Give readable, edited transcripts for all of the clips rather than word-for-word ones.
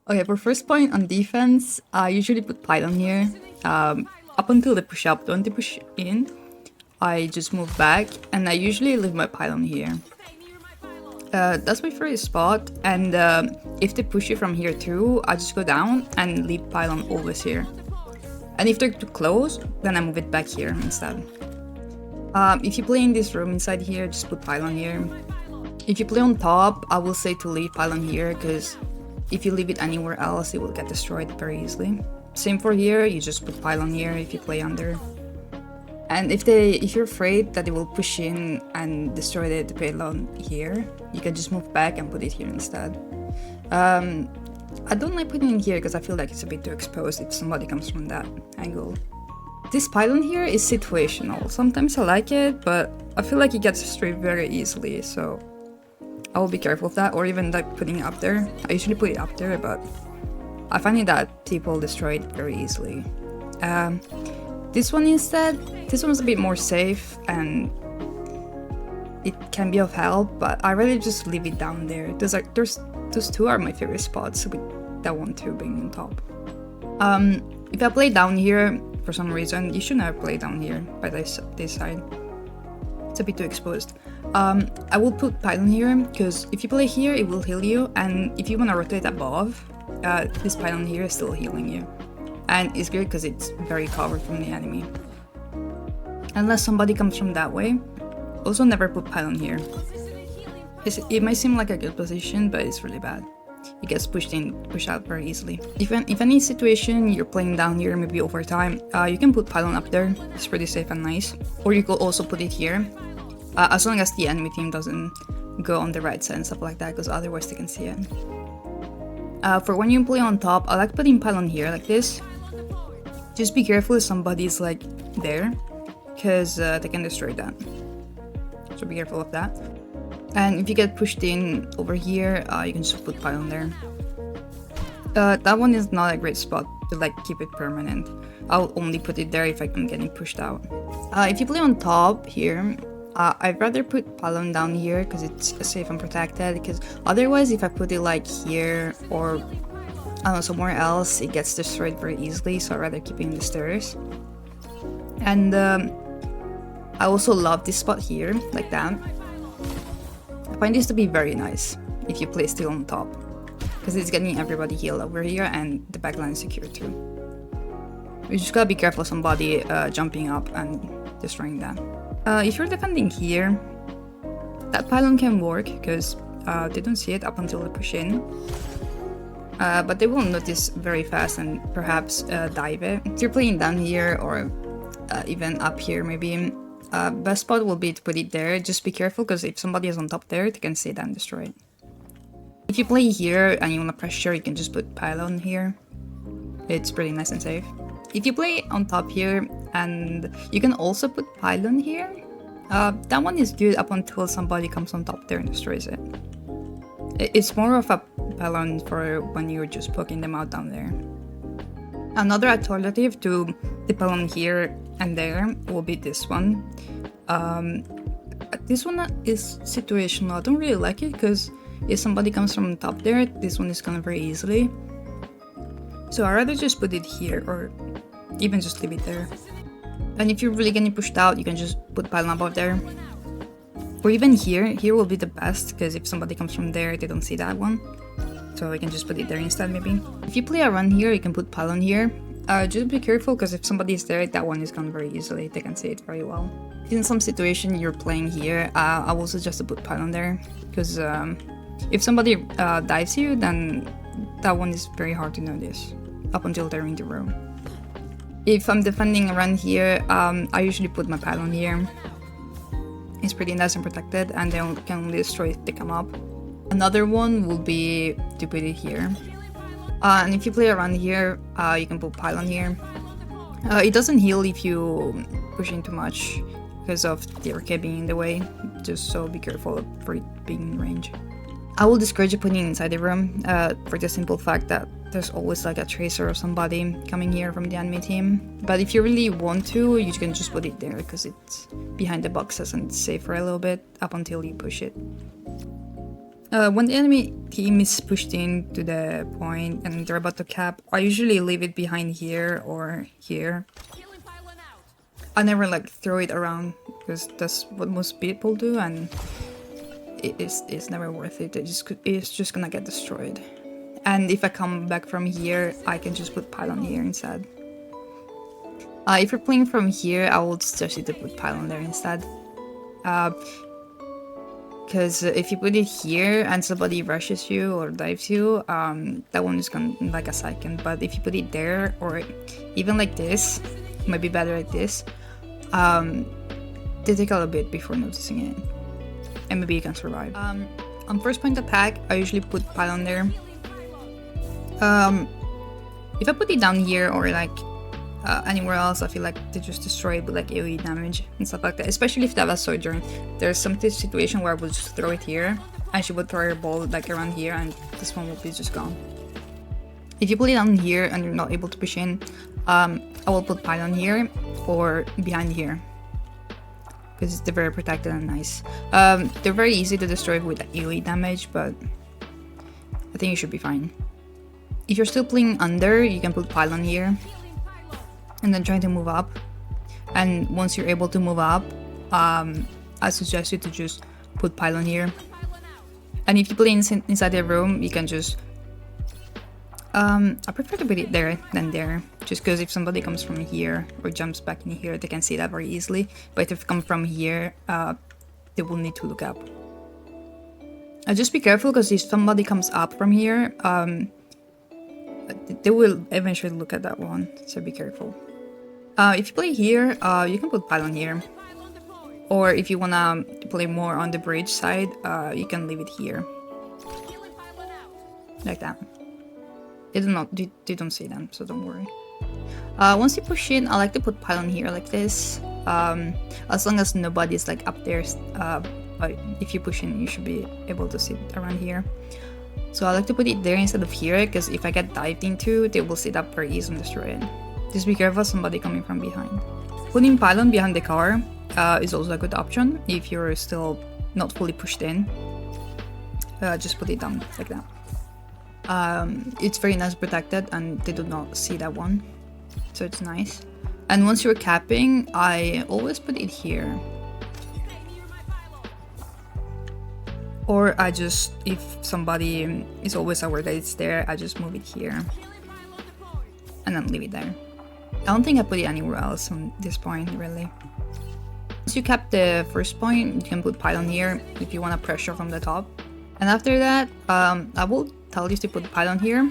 Okay, for first point on defense, I usually put Pylon here. Up until they push up, when they push in, I just move back, and I usually leave my Pylon here. That's my favorite spot, and if they push you from here too, I just go down and leave Pylon always here. And if they're too close, then I move it back here instead. If you play in this room inside here, just put Pylon here. If you play on top, I will say to leave Pylon here, because if you leave it anywhere else, it will get destroyed very easily. Same for here, you just put Pylon here if you play under. And if you're afraid that it will push in and destroy the pylon here, you can just move back and put it here instead. I don't like putting it here because I feel like it's a bit too exposed if somebody comes from that angle. This pylon here is situational. Sometimes I like it, but I feel like it gets destroyed very easily, so I will be careful of that, or even like putting it up there. I usually put it up there, but I find it that people destroy it very easily. This one instead, this one's a bit more safe and it can be of help, but I really just leave it down there. Those two are my favorite spots, with that one too being on top. If I play down here for some reason, you should never play down here by this side. It's a bit too exposed. I will put Pylon here, because if you play here, it will heal you, and if you want to rotate above, this Pylon here is still healing you. And it's great because it's very covered from the enemy. Unless somebody comes from that way. Also never put Pylon here. It might seem like a good position, but it's really bad. It gets pushed out very easily. If any situation you're playing down here, maybe over time, you can put Pylon up there. It's pretty safe and nice. Or you could also put it here. As long as the enemy team doesn't go on the right side and stuff like that, because otherwise they can see it. For when you play on top, I like putting Pylon here like this. Just be careful if somebody's like there, because they can destroy that. So be careful of that. And if you get pushed in over here, you can just put Pylon there. That one is not a great spot to like keep it permanent. I'll only put it there if I'm getting pushed out. If you play on top here, I'd rather put Pylon down here because it's safe and protected, because otherwise if I put it like here or I don't know, somewhere else, it gets destroyed very easily, so I'd rather keep it in the stairs. And I also love this spot here, like that. I find this to be very nice if you play still on top, because it's getting everybody healed over here and the backline is secure too. You just gotta be careful of somebody jumping up and destroying that. If you're defending here, that Pylon can work because they don't see it up until they push in. But they will notice very fast and perhaps dive it. If you're playing down here or even up here maybe, best spot will be to put it there. Just be careful because if somebody is on top there, they can see that and destroy it. If you play here and you want to pressure, you can just put Pylon here. It's pretty nice and safe. If you play on top here, and you can also put Pylon here, that one is good up until somebody comes on top there and destroys it. It's more of a Pylon for when you're just poking them out down there. Another alternative to the Pylon here and there will be this one. This one is situational. I don't really like it because if somebody comes from top there, this one is gone very easily. So I'd rather just put it here or even just leave it there. And if you're really getting pushed out, you can just put Pylon above there. Or even here will be the best, because if somebody comes from there, they don't see that one. So we can just put it there instead maybe. If you play around here, you can put Pylon here. Just be careful, because if somebody is there, that one is gone very easily. They can see it very well. In some situation you're playing here, I will suggest to put Pylon there, because if somebody dives you, then that one is very hard to notice up until they're in the room. If I'm defending around here, I usually put my Pylon here. It's pretty nice and protected, and they can only destroy if they come up. Another one will be to put it here. And if you play around here, you can put Pylon here. It doesn't heal if you push in too much because of the arcade being in the way, just so be careful for it being in range. I will discourage you putting it inside the room for the simple fact that there's always like a tracer or somebody coming here from the enemy team. But if you really want to, you can just put it there because it's behind the boxes and it's safe for a little bit up until you push it. When the enemy team is pushed in to the point and they're about to cap, I usually leave it behind here or here. I never like throw it around because that's what most people do, and it's never worth it. It's just gonna get destroyed. And if I come back from here, I can just put pylon here instead. If you're playing from here, I would suggest you to put pylon there instead. Because if you put it here and somebody rushes you or dives you, that one is gonna like a second. But if you put it there or even like this, it might be better like this. They take a little bit before noticing it, and maybe you can survive. On first point attack, I usually put pylon there. If I put it down here or like anywhere else, I feel like they just destroy it with like AoE damage and stuff like that. Especially if they have a sojourn. There's some situation where I would just throw it here, and she would throw her ball like around here, and this one would be just gone. If you put it down here and you're not able to push in, I will put pylon here or behind here, because they're very protected and nice. They're very easy to destroy with AoE damage, but I think you should be fine. If you're still playing under, you can put pylon here and then try to move up. And once you're able to move up, I suggest you to just put pylon here. And if you play inside the room, you can just I prefer to put it there than there, just because if somebody comes from here or jumps back in here, they can see that very easily. But if they come from here, they will need to look up. Just be careful, because if somebody comes up from here, they will eventually look at that one, so be careful. If you play here, you can put pylon here. Or if you wanna play more on the bridge side, you can leave it here. Like that. They don't see them, so don't worry. Once you push in, I like to put pylon here like this. As long as nobody's like up there, but if you push in, you should be able to sit around here. So I like to put it there instead of here, because if I get dived into, they will sit up very easily and destroy it. Just be careful of somebody coming from behind. Putting pylon behind the car is also a good option if you're still not fully pushed in. Just put it down like that. It's very nice protected, and they do not see that one, so it's nice. And once you're capping, I always put it here. Or I just, if somebody is always aware that it's there, I just move it here and then leave it there. I don't think I put it anywhere else on this point, really. Once you cap the first point, you can put pylon here if you want to pressure from the top. And after that, I will tell you to put pylon here.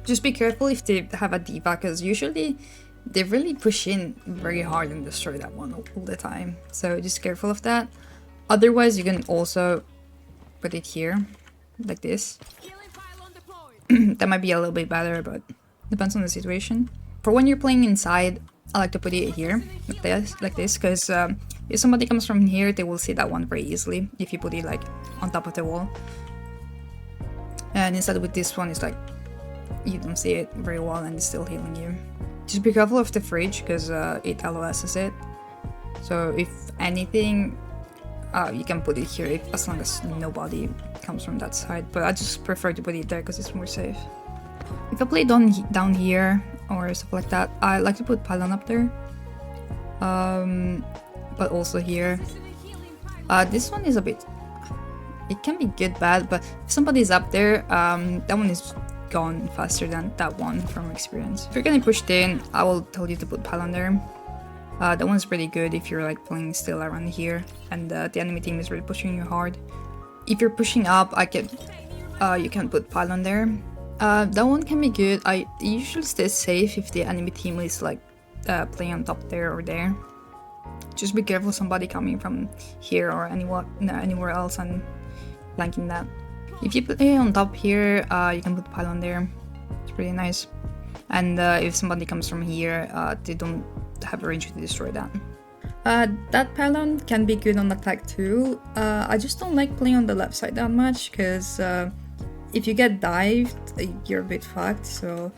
Just be careful if they have a diva, because usually they really push in very hard and destroy that one all the time. So just careful of that. Otherwise, you can also put it here, like this. That might be a little bit better, but depends on the situation. For when you're playing inside, I like to put it here, like this, because if somebody comes from here, they will see that one very easily if you put it like on top of the wall. And instead with this one, it's like you don't see it very well and it's still healing you. Just be careful of the fridge, because it LOSs it. So if anything, you can put it here as long as nobody comes from that side. But I just prefer to put it there because it's more safe. If I play down here or stuff like that, I like to put pylon up there. But also here. This one is a bit... It can be good, bad, but if somebody's up there, that one is gone faster than that one from experience. If you're getting pushed in, I will tell you to put pylon there. That one's pretty good if you're like playing still around here and the enemy team is really pushing you hard. If you're pushing up, you can put pylon there. That one can be good. I usually stay safe if the enemy team is like playing on top there or there. Just be careful somebody coming from here or anywhere else and flanking that. If you play on top here, you can put pylon there. It's pretty nice. And if somebody comes from here, they don't have a range to destroy that. That pylon can be good on attack too. I just don't like playing on the left side that much, because if you get dived, you're a bit fucked. So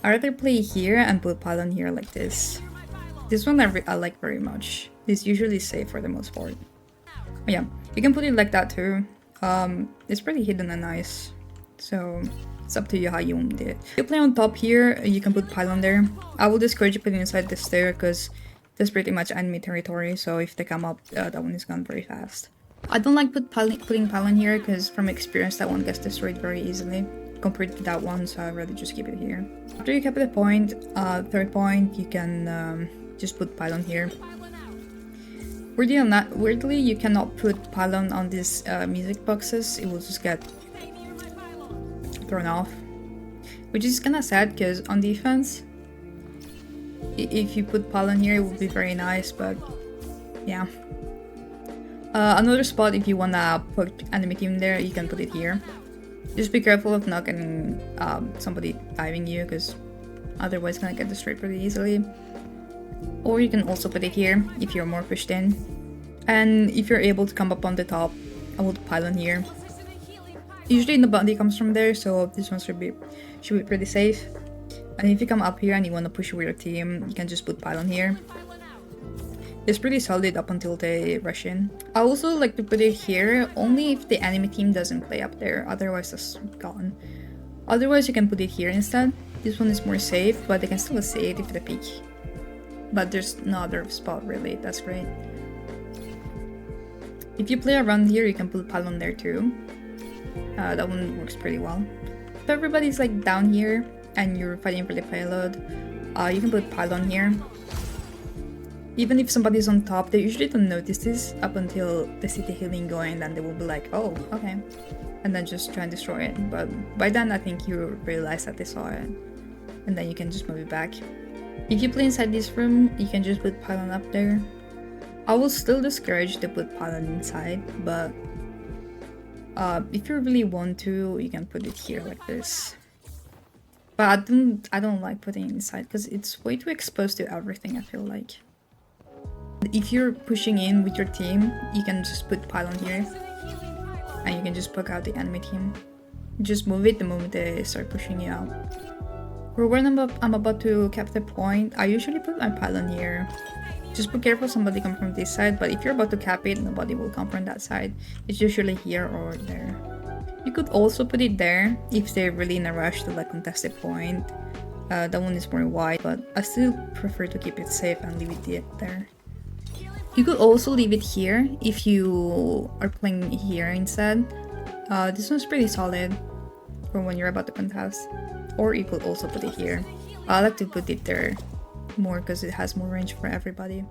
I rather play here and put pylon here like this. This one I like very much. It's usually safe for the most part. But yeah, you can put it like that too. It's pretty hidden and nice. So it's up to you how you want it. If you play on top here, you can put pylon there. I will discourage you putting inside the stair because that's pretty much enemy territory. So if they come up, that one is gone very fast. I don't like putting pylon here because from experience that one gets destroyed very easily compared to that one. So I'd rather just keep it here. After you capture the point, third point, you can just put pylon here. Weirdly, you cannot put pylon on these music boxes. It will just get thrown off, which is kind of sad because on defense, if you put pylon here, it would be very nice. But yeah, another spot if you wanna put enemy team there, you can put it here. Just be careful of not getting somebody diving you, because otherwise it's gonna get destroyed pretty easily. Or you can also put it here if you're more pushed in. And if you're able to come up on the top, I will pylon here. Usually the bounty comes from there, so this one should be pretty safe. And if you come up here and you want to push with your team, you can just put pylon here. It's pretty solid up until they rush in. I also like to put it here only if the enemy team doesn't play up there, otherwise it's gone. Otherwise you can put it here instead. This one is more safe, but they can still see it if they peek. But there's no other spot really, that's great. If you play around here, you can put pylon there too. That one works pretty well. If everybody's like down here and you're fighting for the payload, you can put pylon here. Even if somebody's on top, they usually don't notice this up until they see the healing going, then they will be like, oh, okay. And then just try and destroy it. But by then I think you realize that they saw it. And then you can just move it back. If you play inside this room, you can just put pylon up there. I will still discourage to put pylon inside, but if you really want to, you can put it here like this. But I don't like putting it inside because it's way too exposed to everything, I feel like. If you're pushing in with your team, you can just put pylon here. And you can just poke out the enemy team. Just move it the moment they start pushing you out. For when I'm about to cap the point, I usually put my pylon here. Just be careful somebody come from this side, but if you're about to cap it, nobody will come from that side. It's usually here or there. You could also put it there if they're really in a rush to like contest a point. That one is more wide, but I still prefer to keep it safe and leave it there. You could also leave it here if you are playing here instead. This one's pretty solid for when you're about to contest. Or you could also put it here. I like to put it there more because it has more range for everybody.